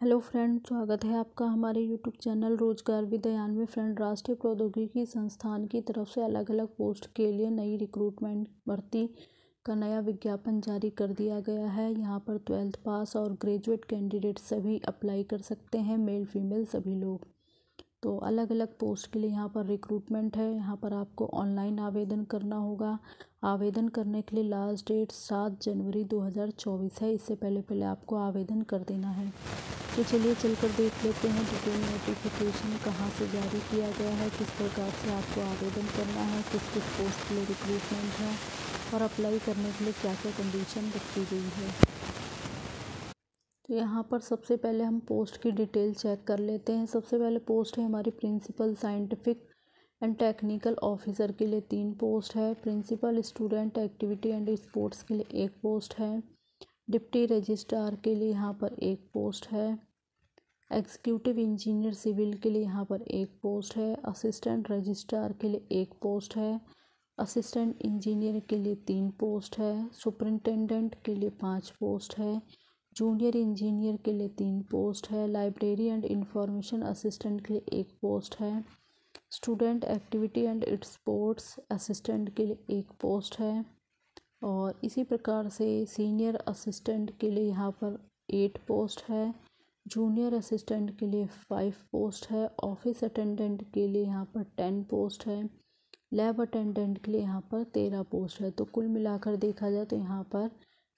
Hello friend, स्वागत है आपका हमारे यूट्यूब चैनल रोजगार विद्यान में। फ्रेंड, राष्ट्रीय प्रौद्योगिकी संस्थान की तरफ से अलग अलग पोस्ट के लिए नई रिक्रूटमेंट भर्ती का नया विज्ञापन जारी कर दिया गया है। यहाँ पर 12th पास और ग्रेजुएट कैंडिडेट सभी अप्लाई कर सकते हैं, मेल फीमेल सभी लोग। तो अलग अलग पोस्ट के लिए यहाँ पर रिक्रूटमेंट है। यहाँ पर आपको ऑनलाइन आवेदन करना होगा। आवेदन करने के लिए लास्ट डेट 7 जनवरी 2024 है। इससे पहले आपको आवेदन कर देना है। तो चलिए चलकर देख लेते हैं डिटेल नोटिफिकेशन कहाँ से जारी किया गया है, किस प्रकार से आपको आवेदन करना है, किस किस पोस्ट के लिए रिक्रूटमेंट है और अप्लाई करने के लिए क्या क्या कंडीशन रखी गई है। तो यहाँ पर सबसे पहले हम पोस्ट की डिटेल चेक कर लेते हैं। सबसे पहले पोस्ट है हमारी principal scientific and technical officer के लिए 3 पोस्ट है। Principal student activity and sports के लिए 1 पोस्ट है। डिप्टी रजिस्ट्रार के लिए यहाँ पर 1 पोस्ट है। एग्जीक्यूटिव इंजीनियर सिविल के लिए यहाँ पर 1 पोस्ट है। असिस्टेंट रजिस्ट्रार के लिए 1 पोस्ट है। असिस्टेंट इंजीनियर के लिए 3 पोस्ट है। सुपरिंटेंडेंट के लिए 5 पोस्ट है। जूनियर इंजीनियर के लिए 3 पोस्ट है। लाइब्रेरी एंड इंफॉर्मेशन असिस्टेंट के लिए 1 पोस्ट है। Student activity and sports assistant के लिए 1 पोस्ट है। और इसी प्रकार से सीनियर असिस्टेंट के लिए यहाँ पर 8 पोस्ट है। जूनियर असिस्टेंट के लिए 5 पोस्ट है। ऑफिस अटेंडेंट के लिए यहाँ पर 10 पोस्ट है। लैब अटेंडेंट के लिए यहाँ पर 13 पोस्ट है। तो कुल मिलाकर देखा जाए तो यहाँ पर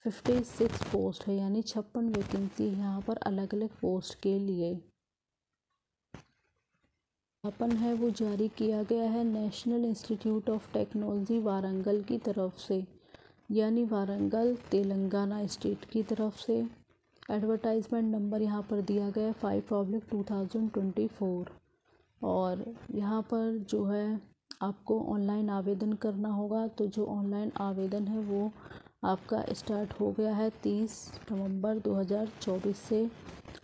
56 पोस्ट है, यानी 56 वैकेंसी यहाँ पर अलग अलग पोस्ट के लिए। विज्ञापन है वो जारी किया गया है national institute of technology Warangal की तरफ से, यानी वारंगल तेलंगाना स्टेट की तरफ से। एडवर्टाइजमेंट नंबर यहाँ पर दिया गया है 5/2024। और यहाँ पर जो है आपको ऑनलाइन आवेदन करना होगा। तो जो ऑनलाइन आवेदन है वो आपका स्टार्ट हो गया है 30 नवंबर 2024 से।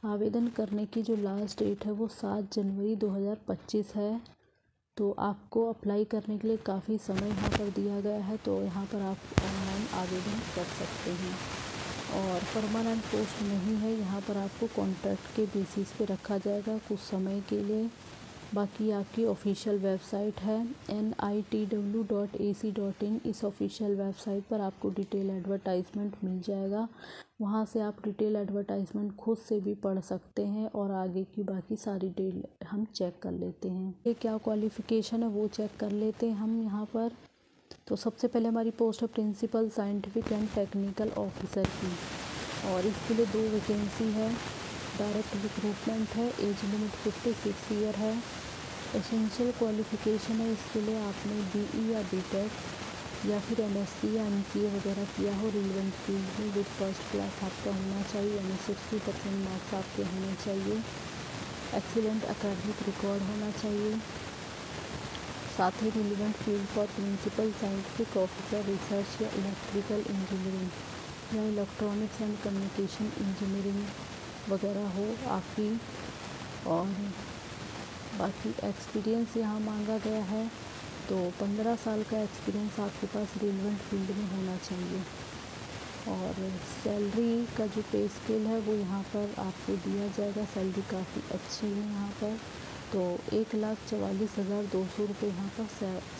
आवेदन करने की जो लास्ट डेट है वो 7 जनवरी 2025 है। तो आपको अप्लाई करने के लिए काफ़ी समय यहाँ पर दिया गया है। तो यहाँ पर आप ऑनलाइन आवेदन कर सकते हैं। और परमानेंट पोस्ट नहीं है, यहाँ पर आपको कॉन्ट्रैक्ट के बेसिस पे रखा जाएगा कुछ समय के लिए। बाकी आपकी ऑफिशियल वेबसाइट है nitw.ac.in। इस ऑफिशियल वेबसाइट पर आपको डिटेल एडवर्टाइजमेंट मिल जाएगा। वहाँ से आप डिटेल एडवर्टाइजमेंट खुद से भी पढ़ सकते हैं और आगे की बाकी सारी डिटेल हम चेक कर लेते हैं। ये क्या क्वालिफ़िकेशन है वो चेक कर लेते हैं हम यहाँ पर। तो सबसे पहले हमारी पोस्ट है principal scientific and technical officer की, और इसके लिए 2 वैकेंसी है। डायरेक्ट रिक्रूटमेंट है। एज लिमिट 56 ईयर है। एसेंशियल क्वालिफ़िकेशन है इसके लिए आपने BE या BTech या फिर MSc या MCA वगैरह किया हो रिलेवेंट फील्ड में। विद फर्स्ट क्लास आपका होना चाहिए, यानी 60% मार्क्स आपके होने चाहिए। एक्सीलेंट एकेडमिक रिकॉर्ड होना चाहिए। साथ ही relevant field for principal scientific officer research या इलेक्ट्रिकल इंजीनियरिंग या इलेक्ट्रॉनिक्स एंड कम्युनिकेशन इंजीनियरिंग वगैरह हो आपकी। और बाकी एक्सपीरियंस यहाँ मांगा गया है। तो 15 साल का एक्सपीरियंस आपके पास रिलेवेंट फील्ड में होना चाहिए। और सैलरी का जो पे स्केल है वो यहाँ पर आपको दिया जाएगा। सैलरी काफ़ी अच्छी है यहाँ पर। तो 1,44,200 रुपये यहाँ पर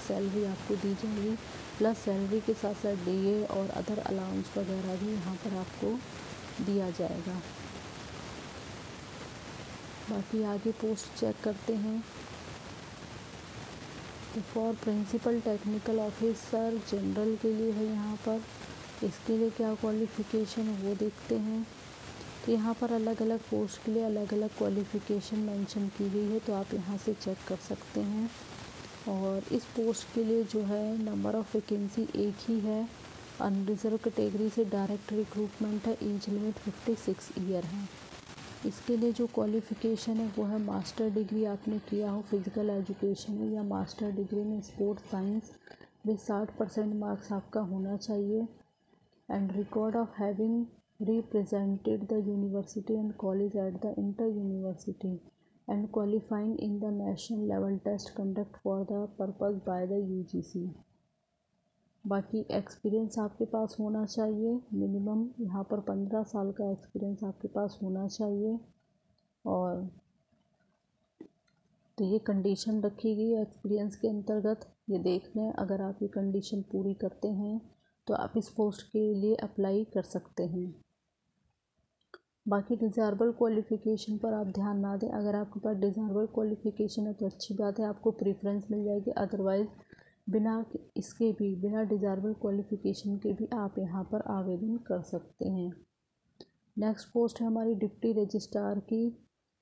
सैलरी आपको दी जाएगी। प्लस सैलरी के साथ साथ DA और अदर अलाउंस वगैरह भी यहाँ पर आपको दिया जाएगा। बाकी आगे पोस्ट चेक करते हैं। तो for principal technical officer general के लिए है यहाँ पर। इसके लिए क्या क्वालिफ़िकेशन है वो देखते हैं। तो यहाँ पर अलग अलग पोस्ट के लिए अलग अलग क्वालिफ़िकेशन मेंशन की गई है, तो आप यहाँ से चेक कर सकते हैं। और इस पोस्ट के लिए जो है नंबर ऑफ़ वैकेंसी 1 ही है। अनरिजर्व कैटेगरी से डायरेक्ट रिक्रूटमेंट है। एज लिमिट 56 ईयर है। इसके लिए जो क्वालिफ़िकेशन है वो है मास्टर डिग्री आपने किया हो फिज़िकल एजुकेशन में, या मास्टर डिग्री में स्पोर्ट्स साइंस में 60% मार्क्स आपका होना चाहिए। And record of having represented the university and college at the inter university and qualifying in the national level test conduct for the purpose by the UGC। बाकी experience आपके पास होना चाहिए। Minimum यहाँ पर 15 साल का एक्सपीरियंस आपके पास होना चाहिए। और तो ये कंडीशन रखी गई है एक्सपीरियंस के अंतर्गत। ये देख लें, अगर आप ये कंडीशन पूरी करते हैं तो आप इस पोस्ट के लिए अप्लाई कर सकते हैं। बाकी डिज़ायरेबल क्वालिफ़िकेशन पर आप ध्यान ना दें। अगर आपके पास डिज़ायरेबल क्वालिफ़िकेशन है तो अच्छी बात है, आपको प्रेफरेंस मिल जाएगी। अदरवाइज़ बिना डिज़ायरेबल क्वालिफ़िकेशन के भी आप यहाँ पर आवेदन कर सकते हैं। नेक्स्ट पोस्ट है हमारी डिप्टी रजिस्ट्रार की।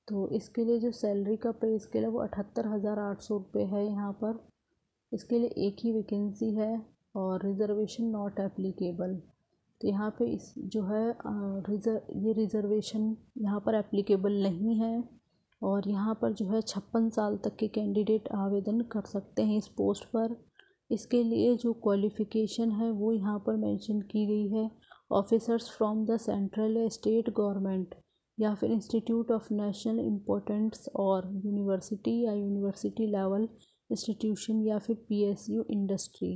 तो इसके लिए जो सैलरी का पे स्केल है वो 78,800 रुपये है यहाँ पर। इसके लिए एक ही वैकेंसी है और रिज़र्वेशन नॉट एप्लीकेबल। तो यहाँ पे इस जो है ये रिज़र्वेशन यहाँ पर एप्लीकेबल नहीं है और यहाँ पर जो है 56 साल तक के कैंडिडेट आवेदन कर सकते हैं इस पोस्ट पर। इसके लिए जो क्वालिफ़िकेशन है वो यहाँ पर मेंशन की गई है। ऑफिसर्स फ्रॉम द सेंट्रल या स्टेट गवर्नमेंट या फिर इंस्टीट्यूट ऑफ नेशनल इम्पोर्टेंस और यूनिवर्सिटी या यूनिवर्सिटी लेवल इंस्टीट्यूशन या फिर PSU industry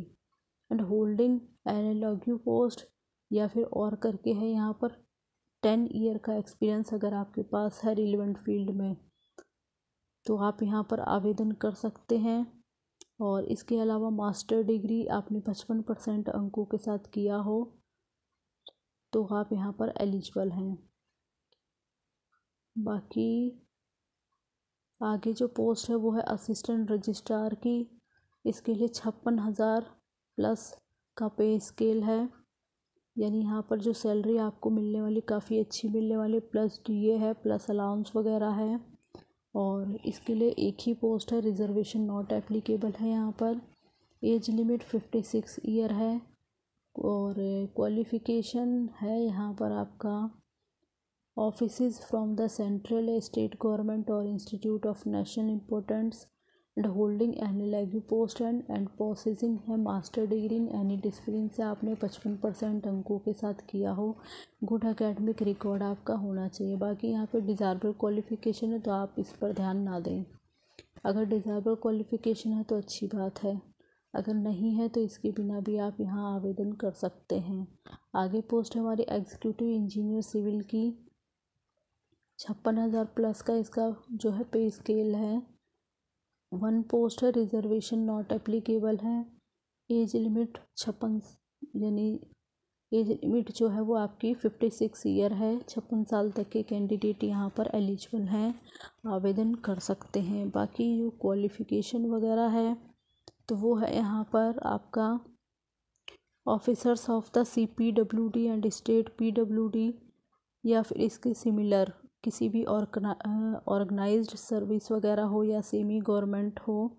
and holding analogous post या फिर और करके है यहाँ पर 10 ईयर का एक्सपीरियंस अगर आपके पास है रिलेवेंट फील्ड में तो आप यहाँ पर आवेदन कर सकते हैं। और इसके अलावा मास्टर डिग्री आपने 55% अंकों के साथ किया हो तो आप यहाँ पर एलिजिबल हैं। बाकी आगे जो पोस्ट है वो है असिस्टेंट रजिस्ट्रार की। इसके लिए 56,000 प्लस का पे स्केल है, यानी यहाँ पर जो सैलरी आपको मिलने वाली काफ़ी अच्छी मिलने वाली, प्लस DA है, प्लस अलाउंस वगैरह है। और इसके लिए एक ही पोस्ट है, रिज़र्वेशन नॉट एप्लीकेबल है यहाँ पर। एज लिमिट 56 ईयर है और क्वालिफ़िकेशन है यहाँ पर आपका offices from the central state government और institute of national importance and holding analogous post and processing है master degree in any discipline से आपने 55% अंकों के साथ किया हो। गुड एकेडमिक रिकॉर्ड आपका होना चाहिए। बाकी यहाँ पे डिज़ायरेबल क्वालिफ़िकेशन है तो आप इस पर ध्यान ना दें। अगर डिज़ायरेबल क्वालिफ़िकेशन है तो अच्छी बात है, अगर नहीं है तो इसके बिना भी आप यहाँ आवेदन कर सकते हैं। आगे पोस्ट है हमारी एग्जीक्यूटिव इंजीनियर सिविल की। 56,000 प्लस का इसका जो है पे स्केल है। 1 पोस्ट है, रिज़र्वेशन नॉट एप्लीकेबल है। एज लिमिट 56 यानी एज लिमिट जो है वो आपकी 56 ईयर है। 56 साल तक के कैंडिडेट यहाँ पर एलिजिबल हैं, आवेदन कर सकते हैं। बाकी जो क्वालिफ़िकेशन वगैरह है तो वो है यहाँ पर आपका officers of the CPWD and state PWD या फिर इसके सिमिलर किसी भी ऑर्गेनाइज्ड सर्विस वगैरह हो या सेमी गवर्नमेंट हो,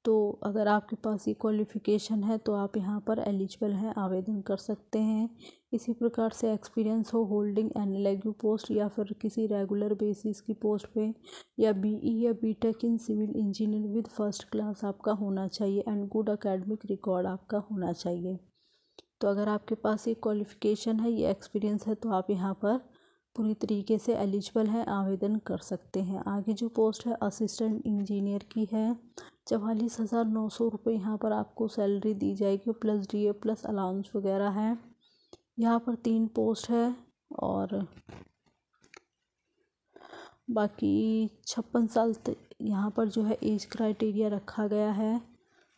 तो अगर आपके पास ये क्वालिफ़िकेशन है तो आप यहाँ पर एलिजिबल हैं, आवेदन कर सकते हैं। इसी प्रकार से एक्सपीरियंस हो होल्डिंग एनालॉगी पोस्ट या फिर किसी रेगुलर बेसिस की पोस्ट पे या BE या BTech in civil engineer with first class आपका होना चाहिए एंड गुड एकेडमिक रिकॉर्ड आपका होना चाहिए। तो अगर आपके पास ये क्वालिफ़िकेशन है, ये एक्सपीरियंस है तो आप यहाँ पर पूरी तरीके से एलिजिबल हैं, आवेदन कर सकते हैं। आगे जो पोस्ट है असिस्टेंट इंजीनियर की है। 44,900 रुपये यहाँ पर आपको सैलरी दी जाएगी, प्लस DA प्लस अलाउंस वगैरह है। यहाँ पर 3 पोस्ट है और बाकी 56 साल यहाँ पर जो है एज क्राइटेरिया रखा गया है।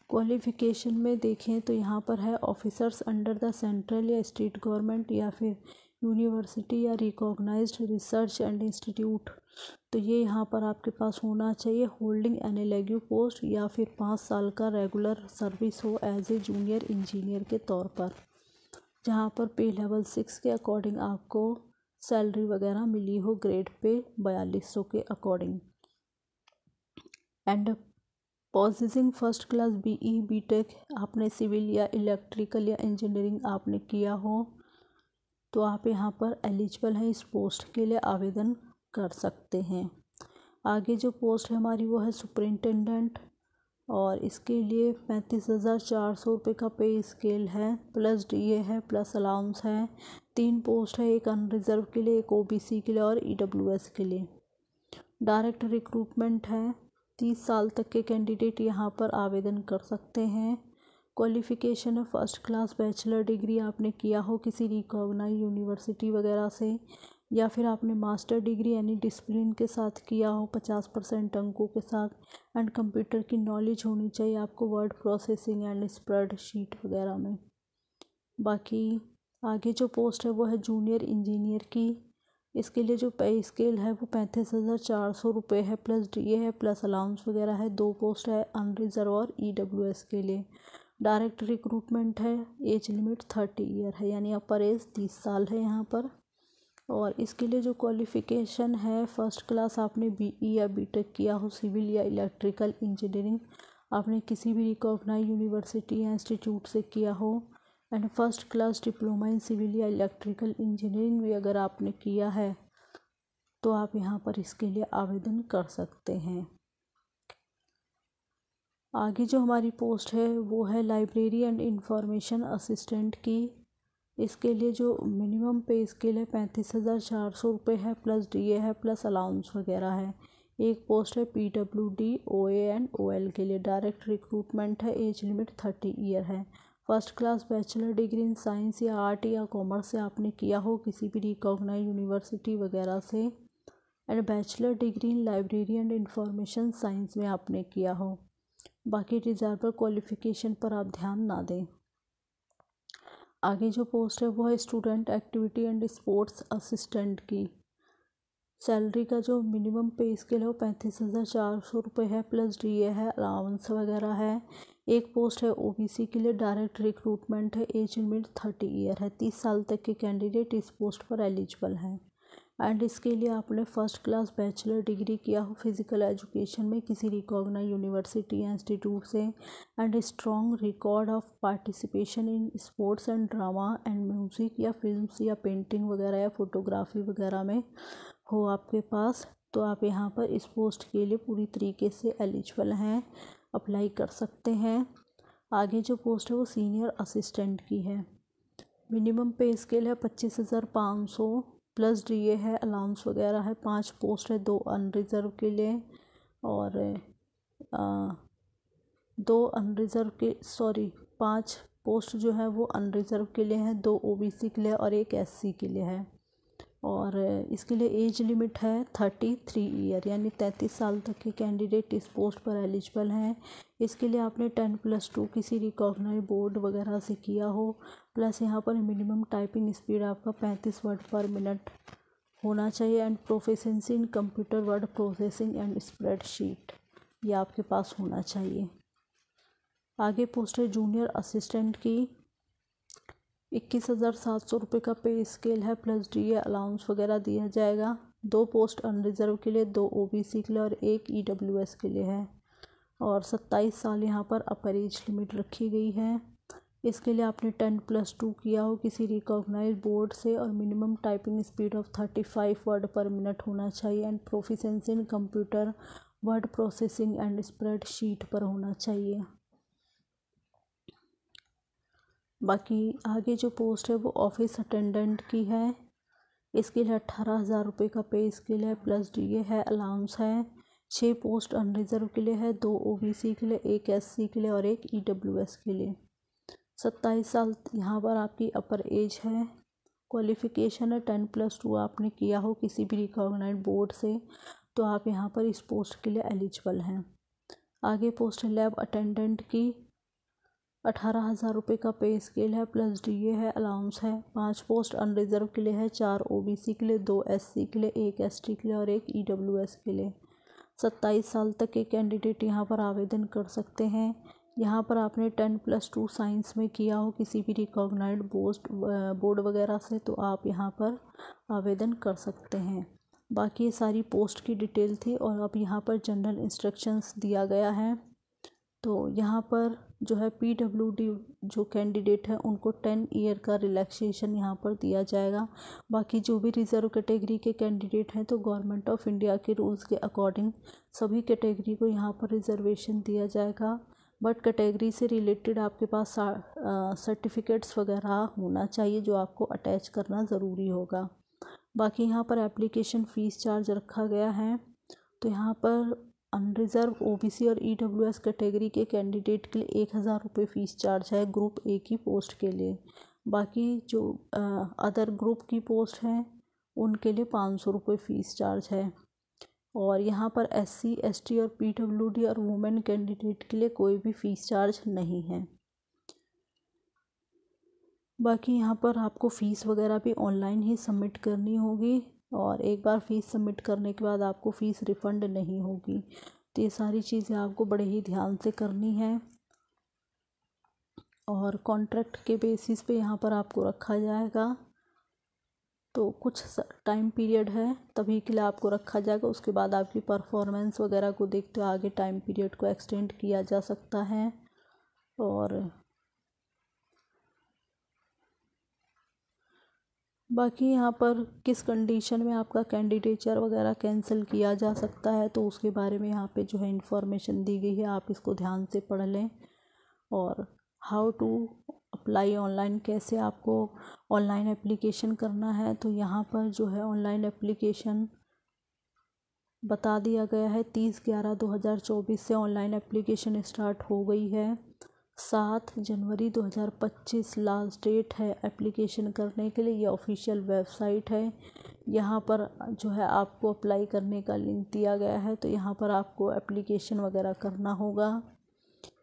क्वालिफ़िकेशन में देखें तो यहाँ पर है ऑफिसर्स अंडर द सेंट्रल या स्टेट गवर्नमेंट या फिर यूनिवर्सिटी या रिकॉग्नाइज्ड रिसर्च एंड इंस्टीट्यूट, तो ये यहाँ पर आपके पास होना चाहिए। होल्डिंग एनालॉगी पोस्ट या फिर 5 साल का रेगुलर सर्विस हो एज ए जूनियर इंजीनियर के तौर पर, जहाँ पर पे लेवल 6 के अकॉर्डिंग आपको सैलरी वगैरह मिली हो, ग्रेड पे 4200 के according. And possessing first class BE BTech आपने सिविल या इलेक्ट्रिकल या इंजीनियरिंग आपने किया हो तो आप यहाँ पर एलिजिबल हैं, इस पोस्ट के लिए आवेदन कर सकते हैं। आगे जो पोस्ट है हमारी वो है सुपरिंटेंडेंट और इसके लिए 35,400 रुपये का पे स्केल है, प्लस DA है, प्लस अलाउंस है। 3 पोस्ट है, एक अनरिजर्व के लिए, एक OBC के लिए और EWS के लिए। डायरेक्ट रिक्रूटमेंट है, 30 साल तक के कैंडिडेट यहाँ पर आवेदन कर सकते हैं। क्वालिफ़िकेशन है फर्स्ट क्लास बैचलर डिग्री आपने किया हो किसी रिकॉग्नाइज्ड यूनिवर्सिटी वगैरह से या फिर आपने मास्टर डिग्री यानी डिसिप्लिन के साथ किया हो 50% अंकों के साथ, एंड कंप्यूटर की नॉलेज होनी चाहिए आपको वर्ड प्रोसेसिंग एंड स्प्रेडशीट वगैरह में। बाकी आगे जो पोस्ट है वो है जूनियर इंजीनियर की। इसके लिए जो पे स्केल है वो 35,400 रुपये है, प्लस DA है, प्लस अलाउंस वगैरह है। 2 पोस्ट है अनरिजर्व और EWS के लिए। डायरेक्ट रिक्रूटमेंट है। एज लिमिट 30 ईयर है, यानी अपर एज 30 साल है यहाँ पर। और इसके लिए जो क्वालिफ़िकेशन है, फर्स्ट क्लास आपने BE या BTech किया हो सिविल या इलेक्ट्रिकल इंजीनियरिंग, आपने किसी भी रिकॉग्नाइज यूनिवर्सिटी या इंस्टीट्यूट से किया हो, and first class diploma in civil या इलेक्ट्रिकल इंजीनियरिंग भी अगर आपने किया है तो आप यहाँ पर इसके लिए आवेदन कर सकते हैं। आगे जो हमारी पोस्ट है वो है लाइब्रेरी एंड इंफॉर्मेशन असिस्टेंट की। इसके लिए जो मिनिमम पे स्केल है 35,400 रुपये है, प्लस DA है, प्लस अलाउंस वगैरह है। एक पोस्ट है PWD OA एंड OL के लिए। डायरेक्ट रिक्रूटमेंट है। एज लिमिट 30 ईयर है। First class bachelor degree in science या आर्ट या कॉमर्स से आपने किया हो किसी भी रिकॉग्नाइज यूनिवर्सिटी वगैरह से, and bachelor degree in library and information science में आपने किया हो। बाकी रिजर्व क्वालिफ़िकेशन पर आप ध्यान ना दें। आगे जो पोस्ट है वो है student activity and sports assistant की। सैलरी का जो मिनिमम पे स्केल है वो 35,400 रुपये है, प्लस DA है, अलाउंस वगैरह है। एक पोस्ट है OBC के लिए। डायरेक्ट रिक्रूटमेंट है। एज लिमिट 30 ईयर है। 30 साल तक के कैंडिडेट इस पोस्ट पर एलिजिबल हैं, एंड इसके लिए आपने फर्स्ट क्लास बैचलर डिग्री किया हो फिज़िकल एजुकेशन में किसी रिकॉग्नाइज यूनिवर्सिटी या इंस्टीट्यूट से, and strong record of participation in sports and drama and music या फिल्म्स या पेंटिंग वगैरह या फोटोग्राफी वगैरह में हो आपके पास, तो आप यहाँ पर इस पोस्ट के लिए पूरी तरीके से एलिजिबल हैं, अप्लाई कर सकते हैं। आगे जो पोस्ट है वो सीनियर असिस्टेंट की है। मिनिमम पे स्केल है 25,500, प्लस DA है, अलाउंस वगैरह है। 5 पोस्ट है, 2 अनरिजर्व के लिए और 5 पोस्ट जो है वो अनरिजर्व के लिए हैं, 2 OBC के लिए और 1 SC के लिए है। और इसके लिए एज लिमिट है 33 ईयर, यानी 33 साल तक के कैंडिडेट इस पोस्ट पर एलिजिबल हैं। इसके लिए आपने 10+2 किसी रिकॉग्नाइज बोर्ड वगैरह से किया हो, प्लस यहाँ पर मिनिमम टाइपिंग स्पीड आपका 35 वर्ड पर मिनट होना चाहिए, and proficiency in computer word processing and spreadsheet ये आपके पास होना चाहिए। आगे पोस्ट है जूनियर असिस्टेंट की। 21,700 रुपये का पे स्केल है, प्लस DA अलाउंस वगैरह दिया जाएगा। 2 पोस्ट अनरिजर्व के लिए, 2 OBC के लिए और 1 EWS के लिए है। और 27 साल यहाँ पर अपर एज लिमिट रखी गई है। इसके लिए आपने 10+2 किया हो किसी रिकॉग्नाइज बोर्ड से, और minimum typing speed of 35 word पर मिनट होना चाहिए, and proficiency in computer word processing and spreadsheet पर होना चाहिए। बाकी आगे जो पोस्ट है वो ऑफिस अटेंडेंट की है। इसके लिए 18,000 रुपये का पे स्केल है, प्लस DA है, अलाउंस है। 6 पोस्ट अनरिजर्व के लिए है, 2 OBC के लिए, 1 SC के लिए और 1 EWS के लिए। 27 साल यहाँ पर आपकी अपर एज है। क्वालिफ़िकेशन है 10+2 आपने किया हो किसी भी रिकॉग्नाइज्ड बोर्ड से, तो आप यहाँ पर इस पोस्ट के लिए एलिजिबल हैं। आगे पोस्ट है लैब अटेंडेंट की। 18,000 रुपये का पे स्केल है, प्लस DA है, अलाउंस है। 5 पोस्ट अनरिजर्व के लिए है, 4 OBC के लिए, 2 SC के लिए, 1 ST के लिए और 1 EWS के लिए। 27 साल तक के कैंडिडेट यहाँ पर आवेदन कर सकते हैं। यहाँ पर आपने 10+2 साइंस में किया हो किसी भी रिकॉग्नाइज्ड बोर्ड वगैरह से, तो आप यहाँ पर आवेदन कर सकते हैं। बाकी ये सारी पोस्ट की डिटेल थी, और अब यहाँ पर जनरल इंस्ट्रक्शंस दिया गया है। तो यहाँ पर जो है PWD जो कैंडिडेट है उनको 10 ईयर का रिलैक्सेशन यहाँ पर दिया जाएगा। बाकी जो भी रिज़र्व कैटेगरी के कैंडिडेट हैं तो गवर्नमेंट ऑफ इंडिया के रूल्स के अकॉर्डिंग सभी कैटेगरी को यहाँ पर रिजर्वेशन दिया जाएगा, बट कैटेगरी से रिलेटेड आपके पास सर्टिफिकेट्स वगैरह होना चाहिए जो आपको अटैच करना ज़रूरी होगा। बाकी यहाँ पर एप्लीकेशन फ़ीस चार्ज रखा गया है। तो यहाँ पर अनरिजर्व OBC और EWS कैटेगरी के कैंडिडेट के लिए 1,000 रुपये फ़ीस चार्ज है ग्रुप A की पोस्ट के लिए। बाकी जो अदर ग्रुप की पोस्ट हैं उनके लिए 500 रुपये फ़ीस चार्ज है। और यहाँ पर SC ST और PWD और वुमेन कैंडिडेट के लिए कोई भी फ़ीस चार्ज नहीं है। बाकी यहाँ पर आपको फ़ीस वगैरह भी ऑनलाइन ही सबमिट करनी होगी, और एक बार फ़ीस सबमिट करने के बाद आपको फ़ीस रिफ़ंड नहीं होगी। तो ये सारी चीज़ें आपको बड़े ही ध्यान से करनी है। और कॉन्ट्रैक्ट के बेसिस पे यहाँ पर आपको रखा जाएगा। तो कुछ टाइम पीरियड है, तभी के लिए आपको रखा जाएगा। उसके बाद आपकी परफॉर्मेंस वगैरह को देखते हुए आगे टाइम पीरियड को एक्सटेंड किया जा सकता है। और बाकी यहाँ पर किस कंडीशन में आपका कैंडिडेचर वगैरह कैंसिल किया जा सकता है, तो उसके बारे में यहाँ पे जो है इन्फॉर्मेशन दी गई है, आप इसको ध्यान से पढ़ लें। और हाउ टू अप्लाई ऑनलाइन, कैसे आपको ऑनलाइन एप्लीकेशन करना है, तो यहाँ पर जो है ऑनलाइन एप्लीकेशन बता दिया गया है। 30/11/2024 से ऑनलाइन एप्लीकेशन स्टार्ट हो गई है। 7 जनवरी 2025 लास्ट डेट है एप्लीकेशन करने के लिए। ये ऑफिशियल वेबसाइट है। यहाँ पर जो है आपको अप्लाई करने का लिंक दिया गया है, तो यहाँ पर आपको एप्लीकेशन वगैरह करना होगा।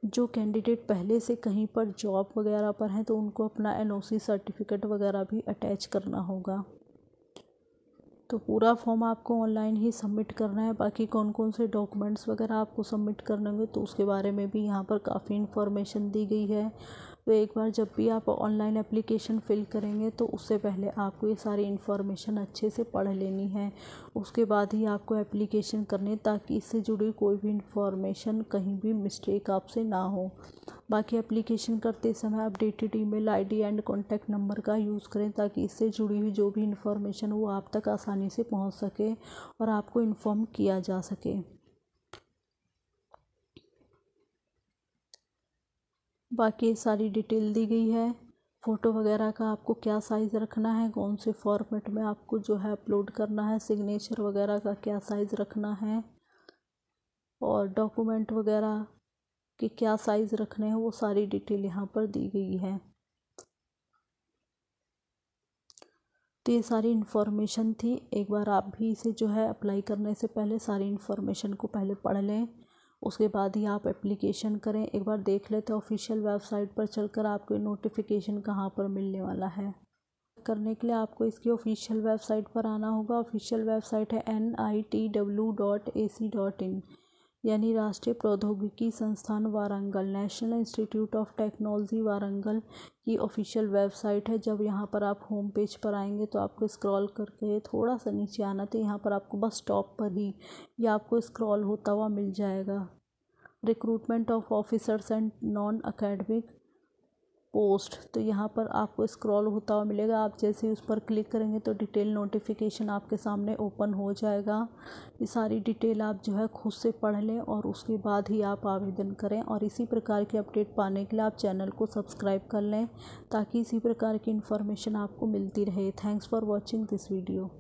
जो कैंडिडेट पहले से कहीं पर जॉब वगैरह पर हैं, तो उनको अपना NOC सर्टिफिकेट वगैरह भी अटैच करना होगा। तो पूरा फॉर्म आपको ऑनलाइन ही सबमिट करना है। बाकी कौन कौन से डॉक्यूमेंट्स वगैरह आपको सबमिट करने होंगे, तो उसके बारे में भी यहाँ पर काफ़ी इन्फॉर्मेशन दी गई है। तो एक बार जब भी आप ऑनलाइन एप्लीकेशन फ़िल करेंगे, तो उससे पहले आपको ये सारी इन्फॉर्मेशन अच्छे से पढ़ लेनी है। उसके बाद ही आपको एप्लीकेशन करनी, ताकि इससे जुड़ी कोई भी इन्फॉर्मेशन कहीं भी मिस्टेक आपसे ना हो। बाकी एप्लीकेशन करते समय updated email ID and contact number का यूज़ करें, ताकि इससे जुड़ी हुई जो भी इन्फॉर्मेशन वो आप तक आसानी से पहुंच सके और आपको इन्फॉर्म किया जा सके। बाकी सारी डिटेल दी गई है। फ़ोटो वगैरह का आपको क्या साइज़ रखना है, कौन से फॉर्मेट में आपको जो है अपलोड करना है, सिग्नेचर वगैरह का क्या साइज़ रखना है, और डॉक्यूमेंट वगैरह कि क्या साइज़ रखने हैं, वो सारी डिटेल यहाँ पर दी गई है। तो ये सारी इन्फॉर्मेशन थी। एक बार आप भी इसे जो है अप्लाई करने से पहले सारी इन्फॉर्मेशन को पहले पढ़ लें, उसके बाद ही आप एप्लीकेशन करें। एक बार देख लेते हैं ऑफिशियल वेबसाइट पर चलकर आपको नोटिफिकेशन कहाँ पर मिलने वाला है। करने के लिए आपको इसकी ऑफिशियल वेबसाइट पर आना होगा। ऑफिशियल वेबसाइट है NITW.AC.in, यानी राष्ट्रीय प्रौद्योगिकी संस्थान Warangal, national institute of technology Warangal की ऑफिशियल वेबसाइट है। जब यहाँ पर आप होम पेज पर आएंगे, तो आपको स्क्रॉल करके थोड़ा सा नीचे आना, तो यहाँ पर आपको बस टॉप पर ही ये आपको स्क्रॉल होता हुआ मिल जाएगा, recruitment of officers and non academic post. तो यहाँ पर आपको स्क्रॉल होता हुआ मिलेगा। आप जैसे ही उस पर क्लिक करेंगे, तो डिटेल नोटिफिकेशन आपके सामने ओपन हो जाएगा। ये सारी डिटेल आप जो है खुद से पढ़ लें, और उसके बाद ही आप आवेदन करें। और इसी प्रकार की अपडेट पाने के लिए आप चैनल को सब्सक्राइब कर लें, ताकि इसी प्रकार की इन्फॉर्मेशन आपको मिलती रहे। Thanks for watching this video.